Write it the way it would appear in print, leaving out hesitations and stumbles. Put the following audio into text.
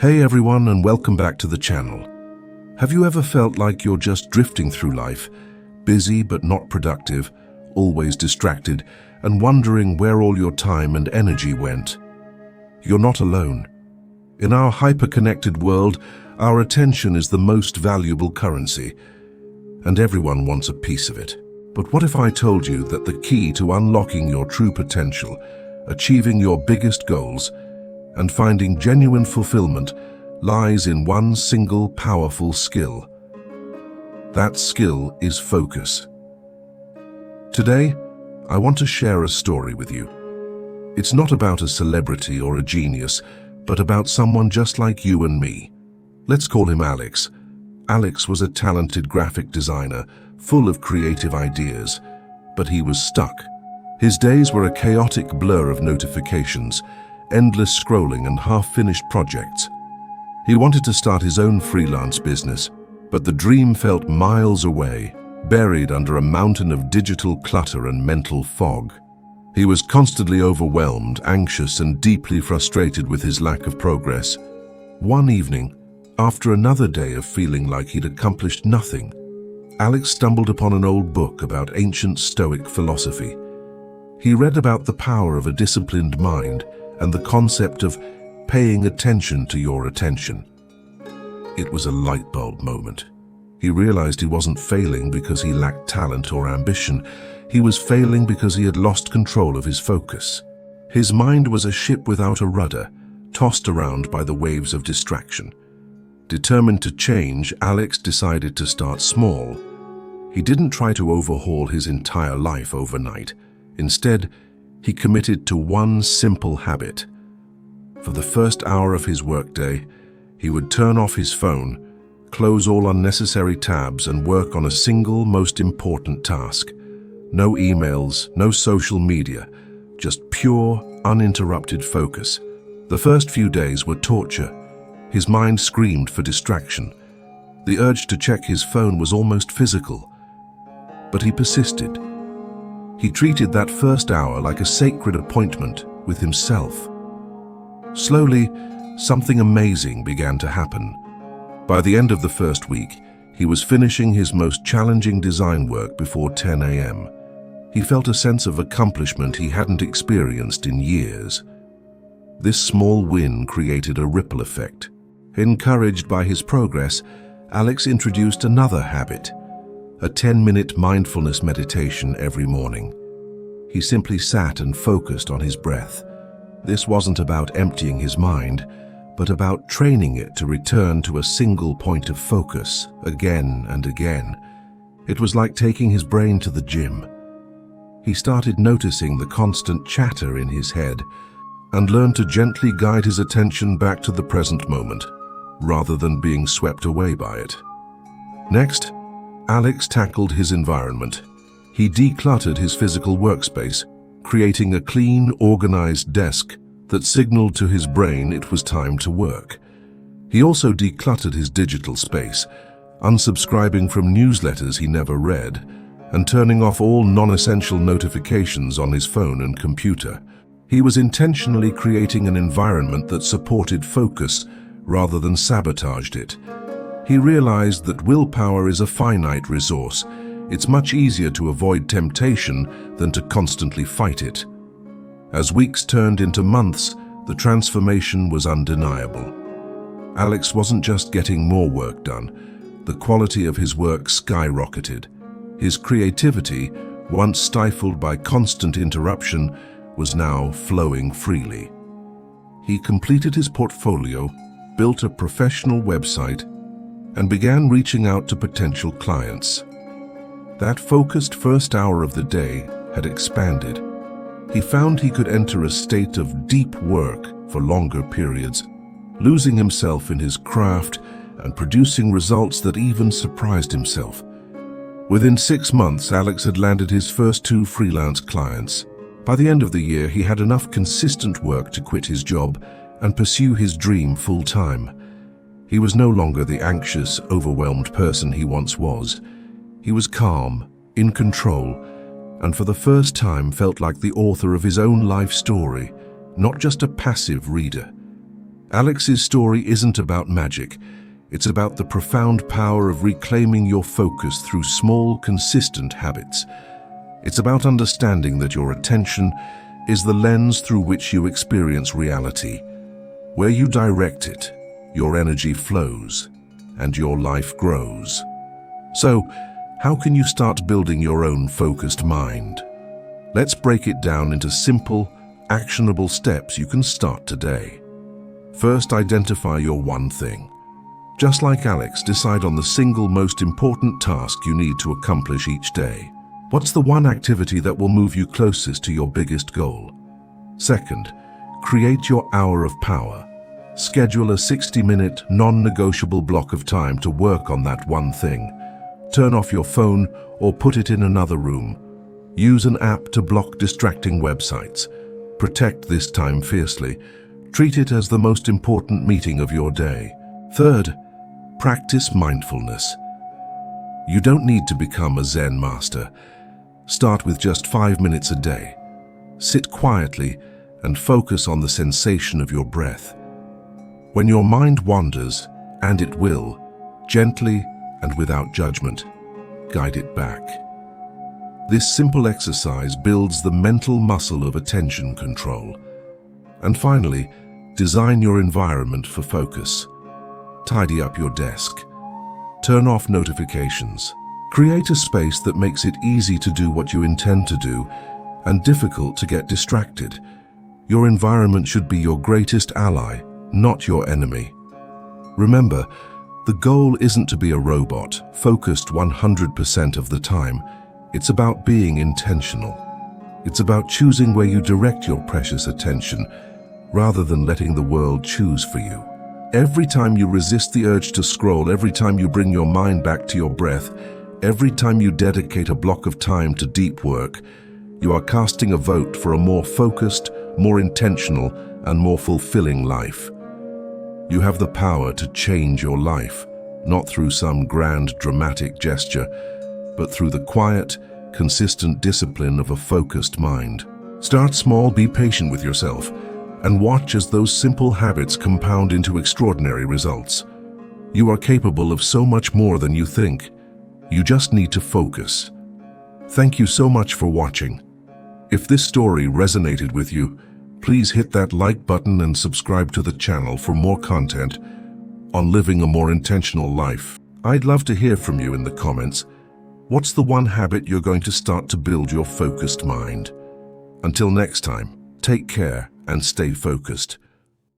Hey everyone, and welcome back to the channel. Have you ever felt like you're just drifting through life, busy but not productive, always distracted, and wondering where all your time and energy went? You're not alone. In our hyper-connected world, our attention is the most valuable currency, and everyone wants a piece of it. But what if I told you that the key to unlocking your true potential, achieving your biggest goals, and finding genuine fulfillment lies in one single powerful skill? That skill is focus. Today, I want to share a story with you. It's not about a celebrity or a genius, but about someone just like you and me. Let's call him Alex. Alex was a talented graphic designer, full of creative ideas, but he was stuck. His days were a chaotic blur of notifications, endless scrolling and half-finished projects. He wanted to start his own freelance business, but the dream felt miles away, buried under a mountain of digital clutter and mental fog. He was constantly overwhelmed, anxious, and deeply frustrated with his lack of progress. One evening, after another day of feeling like he'd accomplished nothing, Alex stumbled upon an old book about ancient Stoic philosophy. He read about the power of a disciplined mind and the concept of paying attention to your attention. It was a light bulb moment. He realized he wasn't failing because he lacked talent or ambition. He was failing because he had lost control of his focus. His mind was a ship without a rudder, tossed around by the waves of distraction. Determined to change, Alex decided to start small. He didn't try to overhaul his entire life overnight. Instead, he committed to one simple habit. For the first hour of his workday, he would turn off his phone, close all unnecessary tabs, and work on a single, most important task. No emails, no social media, just pure, uninterrupted focus. The first few days were torture. His mind screamed for distraction. The urge to check his phone was almost physical. But he persisted. He treated that first hour like a sacred appointment with himself. Slowly, something amazing began to happen. By the end of the first week, he was finishing his most challenging design work before 10 a.m. He felt a sense of accomplishment he hadn't experienced in years. This small win created a ripple effect. Encouraged by his progress, Alex introduced another habit, a 10-minute mindfulness meditation every morning. He simply sat and focused on his breath. This wasn't about emptying his mind, but about training it to return to a single point of focus again and again. It was like taking his brain to the gym. He started noticing the constant chatter in his head and learned to gently guide his attention back to the present moment, rather than being swept away by it. Next, Alex tackled his environment. He decluttered his physical workspace, creating a clean, organized desk that signaled to his brain it was time to work. He also decluttered his digital space, unsubscribing from newsletters he never read, and turning off all non-essential notifications on his phone and computer. He was intentionally creating an environment that supported focus rather than sabotaged it. He realized that willpower is a finite resource. It's much easier to avoid temptation than to constantly fight it. As weeks turned into months, the transformation was undeniable. Alex wasn't just getting more work done. The quality of his work skyrocketed. His creativity, once stifled by constant interruption, was now flowing freely. He completed his portfolio, built a professional website, and began reaching out to potential clients. That focused first hour of the day had expanded. He found he could enter a state of deep work for longer periods, losing himself in his craft and producing results that even surprised himself. Within 6 months, Alex had landed his first 2 freelance clients. By the end of the year, he had enough consistent work to quit his job and pursue his dream full-time. He was no longer the anxious, overwhelmed person he once was. He was calm, in control, and for the first time felt like the author of his own life story, not just a passive reader. Alex's story isn't about magic. It's about the profound power of reclaiming your focus through small, consistent habits. It's about understanding that your attention is the lens through which you experience reality. Where you direct it, your energy flows, and your life grows. So, how can you start building your own focused mind? Let's break it down into simple, actionable steps you can start today. First, identify your one thing. Just like Alex, decide on the single most important task you need to accomplish each day. What's the one activity that will move you closest to your biggest goal? Second, create your hour of power. Schedule a 60-minute, non-negotiable block of time to work on that one thing. Turn off your phone or put it in another room. Use an app to block distracting websites. Protect this time fiercely. Treat it as the most important meeting of your day. Third, practice mindfulness. You don't need to become a Zen master. Start with just 5 minutes a day. Sit quietly and focus on the sensation of your breath. When your mind wanders, and it will, gently and without judgment, guide it back. This simple exercise builds the mental muscle of attention control. And finally, design your environment for focus. Tidy up your desk. Turn off notifications. Create a space that makes it easy to do what you intend to do and difficult to get distracted. Your environment should be your greatest ally, not your enemy. Remember, the goal isn't to be a robot, focused 100% of the time. It's about being intentional. It's about choosing where you direct your precious attention, rather than letting the world choose for you. Every time you resist the urge to scroll, every time you bring your mind back to your breath, every time you dedicate a block of time to deep work, you are casting a vote for a more focused, more intentional, and more fulfilling life. You have the power to change your life, not through some grand, dramatic gesture, but through the quiet, consistent discipline of a focused mind. Start small, be patient with yourself, and watch as those simple habits compound into extraordinary results. You are capable of so much more than you think. You just need to focus. Thank you so much for watching. If this story resonated with you, please hit that like button and subscribe to the channel for more content on living a more intentional life. I'd love to hear from you in the comments. What's the one habit you're going to start to build your focused mind? Until next time, take care and stay focused.